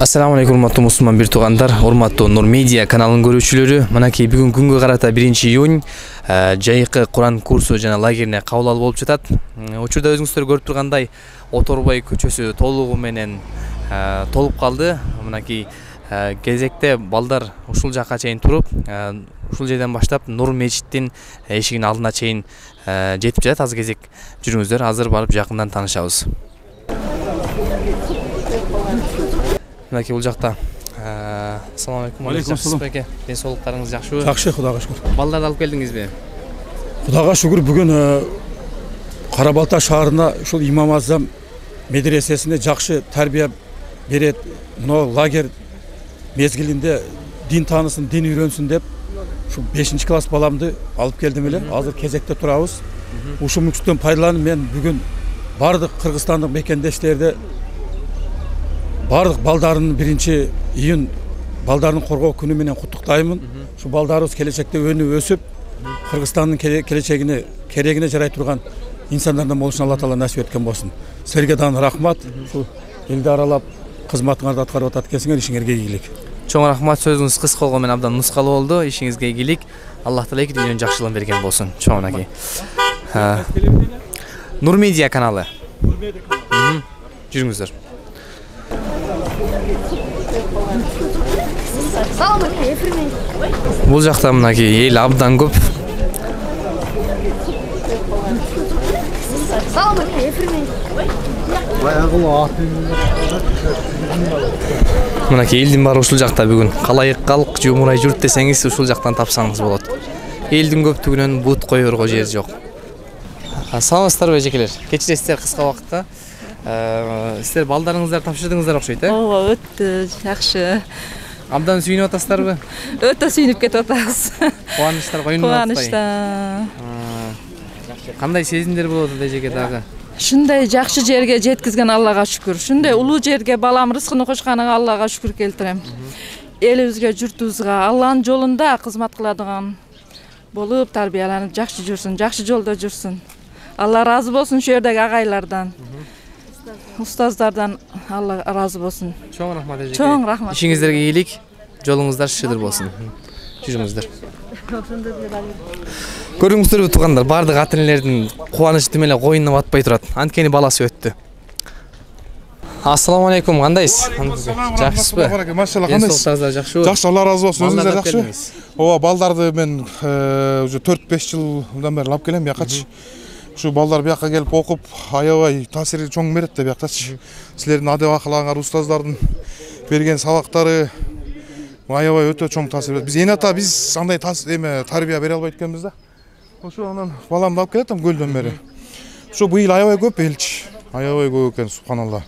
Assalamu alaikum урматтуу мусулман бир туугандар, урматтуу Нур Медиа каналынын көрүүчүлөрү. Мынакей бүгүн күнгө карата 1-июнь жайкы Куран курсу жана лагерине кабыл алуу болуп жатат. Учурда өзүңүздөр көрүп тургандай Оторбай көчөсү толугу менен толуп калды. Мынакей кезекте балдар ушул жакка чейин туруп, ушул жерден баштап Нур мечиттин эшигинин алдына чейин жетип жатат. Азыр кезек жүрүңүздөр, азыр барып жакындан таанышабыз. Мынакей бул жакта. Ассаламу алейкум. Алейкум ассалам. Ден соолуктарыңыз жакшыбы? Жакшы, Кудайга шүгүр. Балдарды алып келдиңизби? Кудайга шүгүр, бүгүн Кара Балта шаарына ушул Имам Азам медресесине жакшы тарбия берет. Мына лагерь мезгилинде дин таанысын, дин үйрөнсүн деп ушу 5-класс баламды алып келдим эле. Азыр кезекте турабыз. Ушул мүмкүнчүлүктөн пайдаланып мен бүгүн бардык кыргызстандык мекендештерде бардык балдарын 1-июнь балдарын коргоо күнү менен куттуктаймын. Ушу балдарыбыз келечекте өнүп өсүп, Кыргызстандын келечегине керегине жарай турган инсандардан болушун Алла Таала насип эткен болсун. Силерге дагы рахмат. Ушу элди аралап кызматыңарды аткарып атат экенсиңер, ишиңерге ийгилик. Чоң рахмат, сөзүңүз кыска болгон менен абдан нускалуу болду. Ишиңизге ийгилик. Аллах Таала эки дүйнөнүн жакшылыгын берген болсун. Чоң мынакей. Нур Медиа каналы. Жүрүңүздөр. Бул жакта мынакей эл абдан көп. Мынакей элдин баары ушул жакта бүгүн. Калайык калк, жумурай журт десеңиз ушул жактан тапсаңыз болот. Элдин көптүгүнөн бут коерго жер жок. Саламатсыздарбы эжекелер? Кечиресиздер кыска убакытта. Силер балдарыңыздар тапшырдыңыздар окшойт, Ооба, өтө жакшы. Абдан сүйүнүп атасыздарбы? Өтө сүйүнүп кетип атабыз. Кубанычтар койнуп атпайбы? Кубанычта. Кандай сезимдер болуп атат эжеке дагы? Шундай жакшы жерге жеткизген Аллага шүкүр. Шундай улуу жерге балам рызкын кошканыга Аллага шүкүр келтирем. Элибизге, журтубузга, Алланын жолунда кызмат кыладыган болуп, тарбияланып, жакшы жүрсүн, жакшы жолдо жүрсүн. Алла разы болсун шу жердеги агайлардан. Устаздардан Алла разы болсун. Чоң рахмат эжеке. Чоң рахмат. Ишиңиздерге ийгилик, жолуңуздар шыдыр болсун. Жүрүңүздөр. Көрдүңүздөрбү туугандар, бардык ата-энелердин кубанычы тим эле коюнуна батпай турат. Анткени баласы өттү. Ассаламу алейкум, кандайсыз? Жакшысызбы? Машалла, кандайсыз? Соолуктарыңыздар жакшыбы? Жакшы, Алла разы болсун. Өзүңүздөр жакшы? Ооба, балдарды мен уже 4-5 жылдан бери алып келем биякачы. Ушу балдар бияка келип окуп, аябай таасири чоң берет да биякачы. Силердин адеп акылагыңар, устаздардын берген сабактары аябай өтө чоң таасир берет. Биз энета биз андай тарбия бере албайт экенбиз да. Ошо анан баламды алып келатам көлдөн бери. Ушу быйыл аябай көп элчи. Аябай көп экен, субханалла.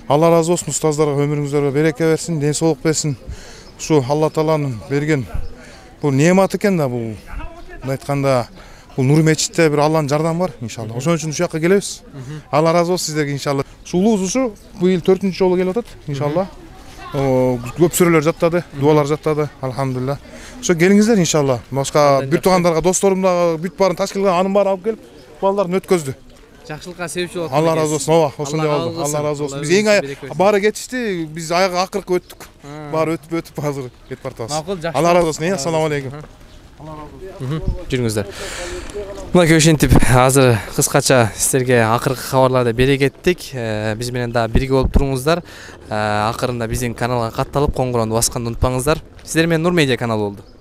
Алла разы болсун, устаздарга өмүрүңүздөргө береке берсин, ден соолук берсин. Ушу Алла Тааланын берген бул неамат экен да, бул айтканда бул Нур мечитте бир Алланын жардамы бар, иншалла. Ошон үчүн ушул жакка келебиз. Алла разы болсун сиздерге, иншалла. Ушу улуубуз ушу быйыл 4-нчү жолу келип атат, иншалла. Көп сүрөлөр жаттады, дуалар жаттады, алхамдулилла. Ошо келиңиздер, иншалла. Башка бир туугандарга, досторум дагы бүт баарын ташкил кылган, анын баарын алып келип, балдарын өткөздү. Жакшылыкка себепчи болот. Алла разы болсун. Ооба, ошондой болду. Алла разы болсун. Биз эң баары кетишти, биз аяга акыркы өттүк. Баары өтүп азыр кетип бартабыз. Макул, жакшы. Алла разы болсун. Ассаламу алейкум. Жүрүңүздөр. Мынакей ошентип азыр кыскача сиздерге акыркы кабарларды бере кеттик. Биз менен дагы бирге болуп туруңуздар. Акырында биздин каналга катталып, коңгуроонду басканды унутпаңыздар. Сиздер менен Нур Медиа каналы болду.